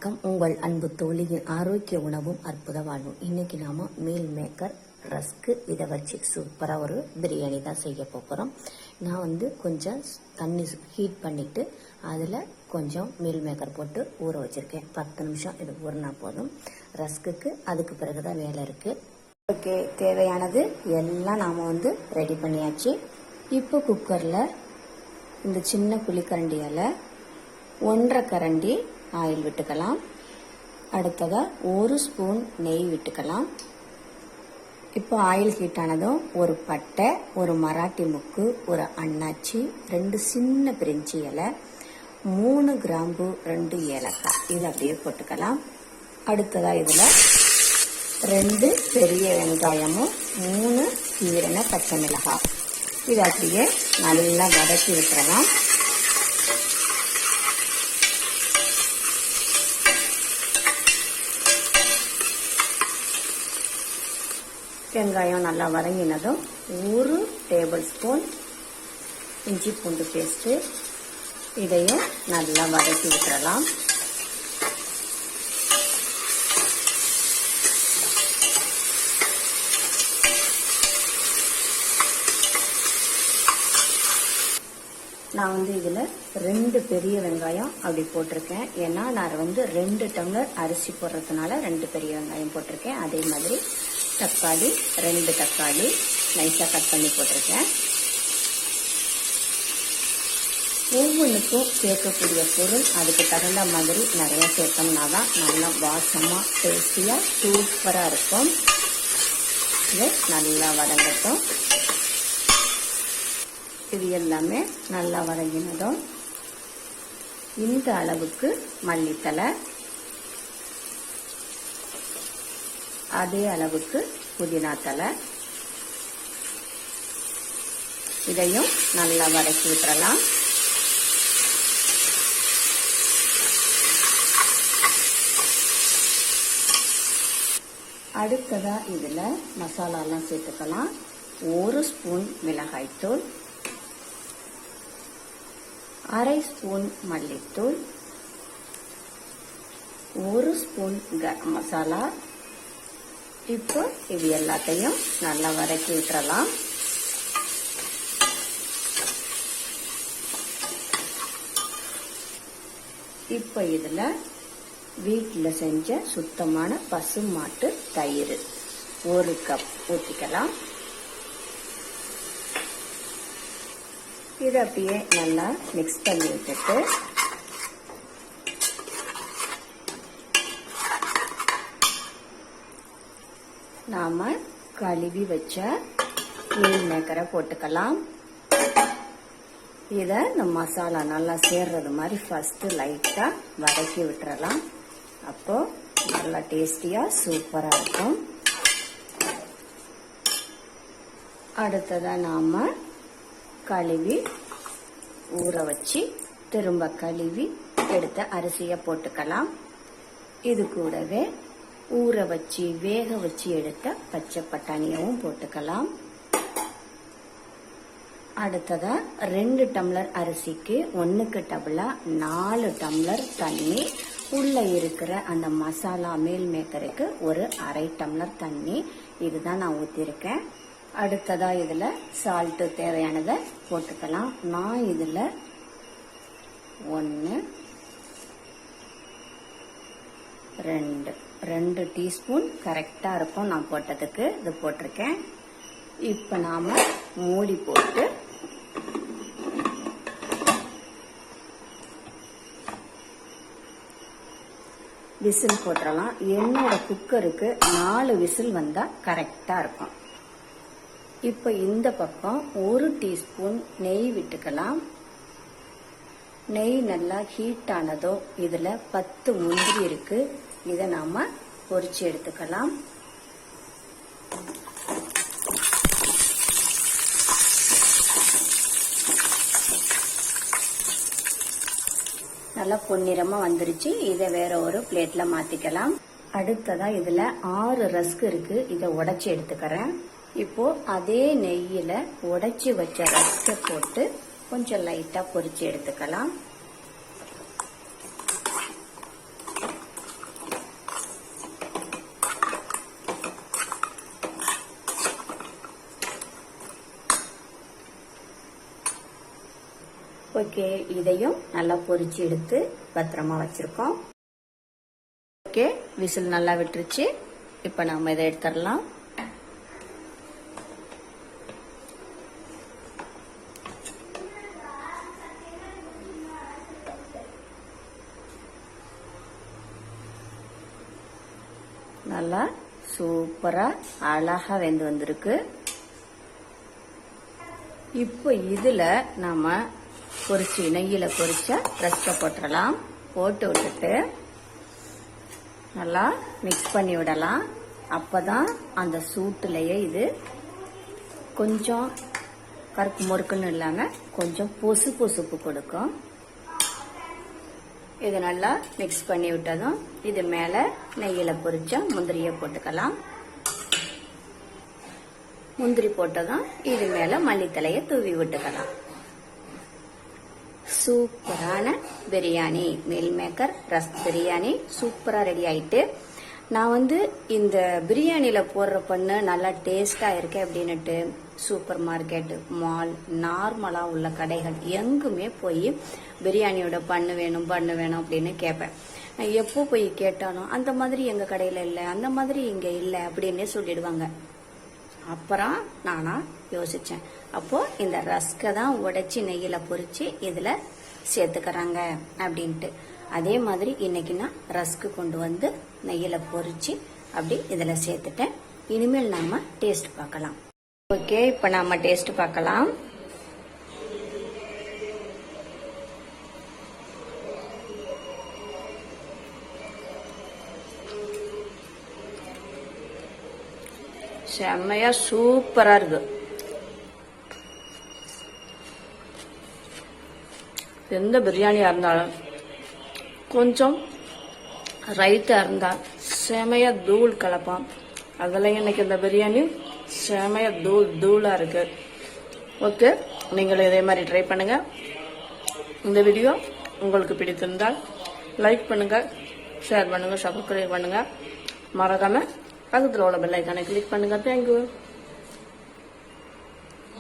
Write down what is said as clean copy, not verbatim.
உங்கள் அன்பு தோழியின் ஆரோக்கிய உணவும் அற்புத வாழ்வும். இன்னைக்கு நாம மீல் மேக்கர் ரஸ்க்கு இதை வச்சு சூப்பராக ஒரு பிரியாணி தான் செய்ய போகிறோம். நான் கொஞ்சம் தண்ணி ஹீட் பண்ணிட்டு அதில் கொஞ்சம் மீல் மேக்கர் போட்டு ஊற வச்சிருக்கேன். 10 நிமிஷம் இது ஊறினா போதும். ரஸ்க்குக்கு அதுக்கு பிறகுதான் வேலை இருக்கு. ஓகே, தேவையானது எல்லாம் நாம ரெடி பண்ணியாச்சு. இப்போ குக்கரில் இந்த சின்ன குழிக்கரண்டியால் 1.5 கரண்டி ஆயில் விட்டுக்கலாம். அடுத்ததா 1 ஸ்பூன் நெய் விட்டுக்கலாம். இப்போ ஆயில் ஹீட் ஆனதும் ஒரு பட்டை, ஒரு மராட்டி முக்கு, ஒரு அன்னாச்சி, 2 சின்ன பிரிஞ்சி இலை, 3 கிராம்பு, 2 ஏலக்காய் இதை அப்படியே போட்டுக்கலாம். அடுத்ததா இதுல 2 பெரிய வெங்காயமும் 3 கீரன பச்சை மிளகாய் இதை அப்படியே நல்லா வதக்கி விட்டுறலாம். வெங்காயம் நல்லா வதங்கினதும் 1 டேபிள் ஸ்பூன் இஞ்சி பூண்டு பேஸ்ட்டு இதையும் நல்லா வதக்கி விட்டுறலாம். நான் இதுல 2 பெரிய வெங்காயம் அப்படி போட்டிருக்கேன். ஏன்னா நான் 2 டம்ளர் அரிசி போடுறதுனால 2 பெரிய வெங்காயம் போட்டிருக்கேன். அதே மாதிரி தக்காளி 2 தக்காளி நைஸா கட் பண்ணி போட்டிருக்கேன். ஒவ்வொன்றுக்கும் சேர்க்கக்கூடிய பொருள் அதுக்கு தகுந்த மாதிரி நிறைய சேர்த்தோம்னா தான் நல்லா வாசமா டேஸ்டியா சூப்பரா இருக்கும். இது நல்லா வதங்கட்டும். இது எல்லாமே நல்லா வதங்கினதும் இந்த அளவுக்கு மல்லித்தலை, அதே அளவுக்கு புதினா தலை இதையும் நல்லா வதக்கி விட்டுறலாம். அடுத்ததா இதுல மசாலாலாம் சேர்த்துக்கலாம். 1 ஸ்பூன் மிளகாய்த்தூள், 1/2 ஸ்பூன் மல்லித்தூள், 1 ஸ்பூன் கரம் மசாலா. இப்போ இது எல்லாத்தையும் நல்லா வதக்கி விட்டுறலாம். இப்போ இதுல வீட்டில் செஞ்ச சுத்தமான பசுமாட்டு தயிர் 1 கப் ஊற்றிக்கலாம். இதை அப்படியே நல்லா மிக்ஸ் பண்ணி விட்டுட்டு நாம கழுவி வச்ச மீல் மேக்கரை போட்டுக்கலாம். இத இந்த மசாலா நல்லா சேர்றது மாதிரி ஃபர்ஸ்ட் லைட்டா வதக்கி விட்டுறலாம். அப்போ நல்லா டேஸ்டியா சூப்பரா இருக்கும். அடுத்ததா நாம கழுவி ஊற வச்சு திரும்ப கழுவி எடுத்த அரிசியை போட்டுக்கலாம். இது கூடவே ஊற வச்சு வேக வச்சு எடுத்த பச்சை பட்டாணியவும் போட்டுக்கலாம். அடுத்ததா 2 டம்ளர் அரிசிக்கு 1க்கு டபுளா 4 டம்ளர் தண்ணி, உள்ள இருக்கிற அந்த மசாலா மீல் மேக்கருக்கு ஒரு 1/2 டம்ளர் தண்ணி இதுதான் நான் ஊத்திருக்கேன். அடுத்ததா இதுல சால்ட் தேவையானதை போட்டுக்கலாம். நான் இதுல 1 2 டீஸ்பூன் கரெக்டா இருக்கும் நான் போட்டதுக்கு. இது போட்டிருக்கேன். இப்ப நாம மூடி போட்டு விசில் போட்டுறலாம். என்னோட குக்கருக்கு 4 விசில் வந்தா கரெக்டா இருக்கும். இப்ப இந்த பக்கம் 1 டீஸ்பூன் நெய் விட்டுக்கலாம். நெய் நல்லா ஹீட் ஆனதோ இதுல 10 முந்திரி இருக்கு. இதை நாம பொரிச்சு எடுத்துக்கலாம். நல்லா பொன்னிறமா வந்துருச்சு. இதை வேற ஒரு பிளேட்ல மாத்திக்கலாம். அடுத்ததா இதுல 6 ரஸ்க் இருக்கு. இதை உடைச்சு எடுத்துக்கிறேன். இப்போ அதே நெய்யில உடைச்சு வச்ச ரஸ்க போட்டு கொஞ்சம் லைட்டா பொரிச்சு எடுத்துக்கலாம். ஓகே, இதையும் நல்லா பொரிச்சு எடுத்து பத்திரமா வச்சிருக்கோம். ஓகே, விசில் நல்லா விட்டுருச்சு. இப்ப நாம இதை எடுத்துடலாம். நல்லா சூப்பரா அழகா வெந்து வந்திருக்கு. இப்போ இதுல நாம பொரிச்சு நெய்யில பொரிச்ச ரஸ்கை போட்டுடலாம். போட்டு விட்டுட்டு நல்லா மிக்ஸ் பண்ணி விடலாம். அப்பதான் அந்த சூட்டுலயே இது கொஞ்சம் கருப்பு முறுக்குன்னு இல்லாம கொஞ்சம் பொசுப்பு கொடுக்கும். இது நல்லா மிக்ஸ் பண்ணி விட்டதும் இது மேல நெய்யில பொரிச்ச முந்திரியை போட்டுக்கலாம். முந்திரி போட்டதும் இது மேல மல்லித்தலையை தூவி விட்டுக்கலாம். சூப்பரான biryani, meal maker rusk biryani சூப்பரா ரெடி ஆயிட்டு. நான் இந்த பிரியாணியில போடுற பண்ணு நல்லா டேஸ்டா இருக்கு அப்படின்னுட்டு சூப்பர் மார்க்கெட், மால், நார்மலா உள்ள கடைகள் எங்குமே போய் பிரியாணியோட பண்ணு வேணும் அப்படின்னு கேட்பேன். நான் எப்போ போய் கேட்டாலும் அந்த மாதிரி எங்க கடையில இல்ல, அந்த மாதிரி இங்க இல்ல அப்படின்னே சொல்லிடுவாங்க. அப்புறம் நானா யோசிச்சேன், அப்போ இந்த ரஸ்கை தான் உடைச்சி நெய்யில பொரிச்சு இதுல சேர்த்துக்கிறாங்க அப்படின்ட்டு. அதே மாதிரி இன்னைக்கு நான் ரஸ்க்கு கொண்டு வந்து நெய்யில பொரிச்சு அப்படி இதுல சேர்த்துட்டேன். இனிமேல் நாம டேஸ்ட் பார்க்கலாம். ஓகே, இப்ப நாம டேஸ்ட் பார்க்கலாம். செம்மையா சூப்பரா இருக்கு. எந்த பிரியாணியா இருந்தாலும் கொஞ்சம் ரைத்தா இருந்தா செமையா தூள் கலப்பான். அதுல இன்னைக்கு இந்த பிரியாணி செமையா தூளா இருக்கு. ஓகே, நீங்களும் இதே மாதிரி ட்ரை பண்ணுங்க. இந்த வீடியோ உங்களுக்கு பிடித்திருந்தால் லைக் பண்ணுங்க, ஷேர் பண்ணுங்க, சப்ஸ்கிரைப் பண்ணுங்க. மறக்காம பக்கத்துல உள்ள பெல் ஐக்கானை கிளிக் பண்ணுங்க. தேங்க்யூ.